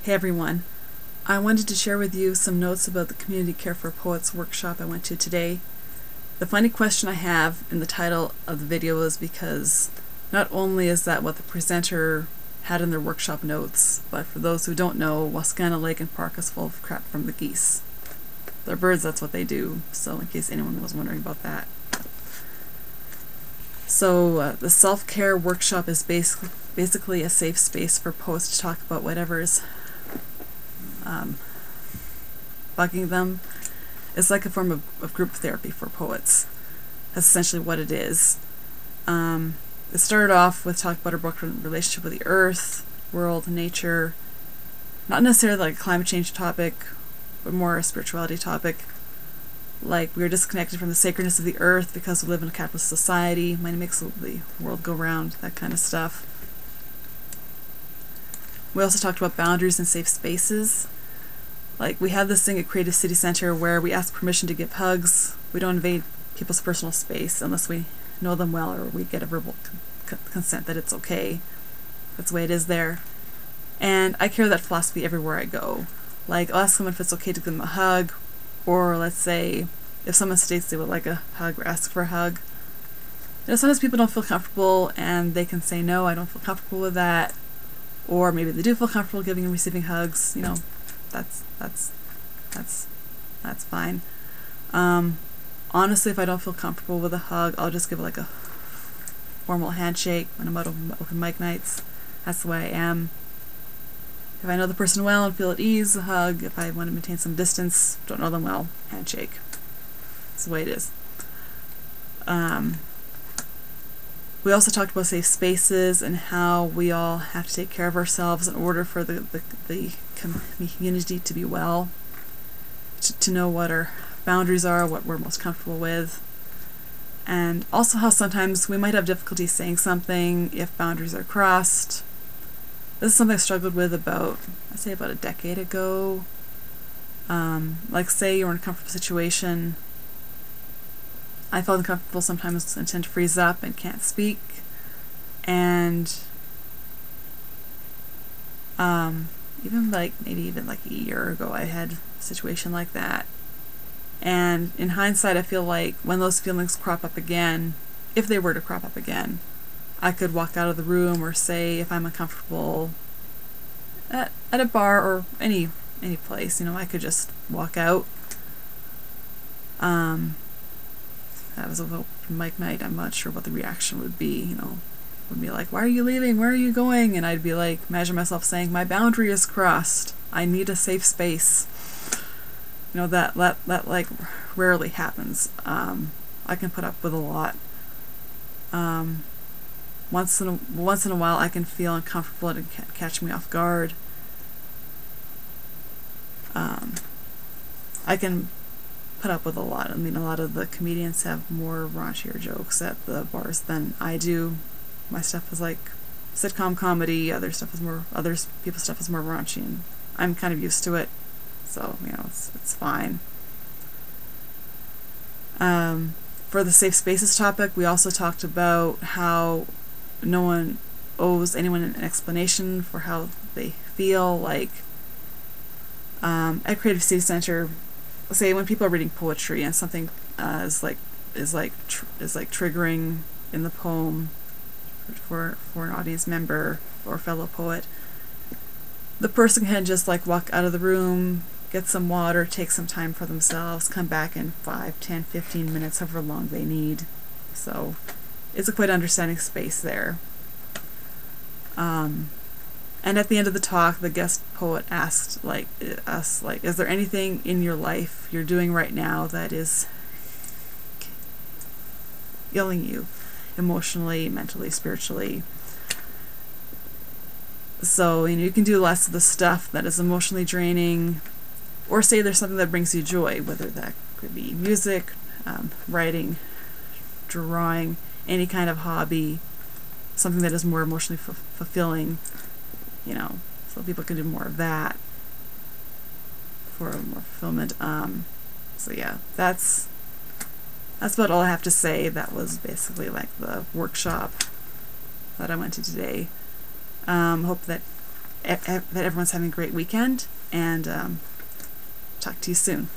Hey everyone, I wanted to share with you some notes about the Community Care for Poets workshop I went to today. The funny question I have in the title of the video is because not only is that what the presenter had in their workshop notes, but for those who don't know, Wascana Lake and Park is full of crap from the geese. They're birds, that's what they do, so in case anyone was wondering about that. So the self-care workshop is basically a safe space for poets to talk about whatever's bugging them. It's like a form of group therapy for poets. That's essentially what it is. It started off with talking about our broken relationship with the earth, world, nature. Not necessarily like a climate change topic, but more a spirituality topic. Like we're disconnected from the sacredness of the earth because we live in a capitalist society. Money makes the world go round, that kind of stuff. We also talked about boundaries and safe spaces. Like we have this thing at Creative City Center where we ask permission to give hugs. We don't invade people's personal space unless we know them well or we get a verbal consent that it's okay. That's the way it is there. And I carry that philosophy everywhere I go. Like I'll ask someone if it's okay to give them a hug, or let's say if someone states they would like a hug or ask for a hug. You know, sometimes people don't feel comfortable and they can say no, I don't feel comfortable with that. Or maybe they do feel comfortable giving and receiving hugs. You know, that's fine. Honestly, if I don't feel comfortable with a hug, I'll just give like a formal handshake when I'm out on open mic nights. That's the way I am. If I know the person well and feel at ease, a hug. If I want to maintain some distance, don't know them well, handshake. That's the way it is. We also talked about safe spaces and how we all have to take care of ourselves in order for the community to be well, to know what our boundaries are, what we're most comfortable with, and also how sometimes we might have difficulty saying something if boundaries are crossed. This is something I struggled with about a decade ago. Like say you're in a comfortable situation. I felt uncomfortable sometimes and tend to freeze up and can't speak. And maybe even like a year ago I had a situation like that. And in hindsight I feel like when those feelings crop up again, if they were to crop up again, I could walk out of the room, or say if I'm uncomfortable at a bar or any place, you know, I could just walk out. That was a open mic night. I'm not sure what the reaction would be, you know. Would be like, why are you leaving? Where are you going? And I'd be like, imagine myself saying, my boundary is crossed. I need a safe space. You know, that like rarely happens. I can put up with a lot. Once in a while I can feel uncomfortable and it can catch me off guard. I can put up with a lot. I mean, a lot of the comedians have more raunchier jokes at the bars than I do. My stuff is like sitcom comedy. Other people's stuff is more raunchy, and I'm kind of used to it, so you know it's fine. For the safe spaces topic, we also talked about how no one owes anyone an explanation for how they feel. Like at Creative City Center, say when people are reading poetry and something is triggering in the poem for an audience member or fellow poet, the person can just like walk out of the room, get some water, take some time for themselves, come back in 5, 10, 15 minutes, however long they need. So it's a quite understanding space there. And at the end of the talk, the guest poet asked us, is there anything in your life you're doing right now that is killing you emotionally, mentally, spiritually? So, you know, you can do less of the stuff that is emotionally draining, or say there's something that brings you joy, whether that could be music, writing, drawing, any kind of hobby, something that is more emotionally fulfilling. You know, so people can do more of that for more fulfillment. So yeah, that's about all I have to say. That was basically like the workshop that I went to today. Hope that that everyone's having a great weekend, and talk to you soon.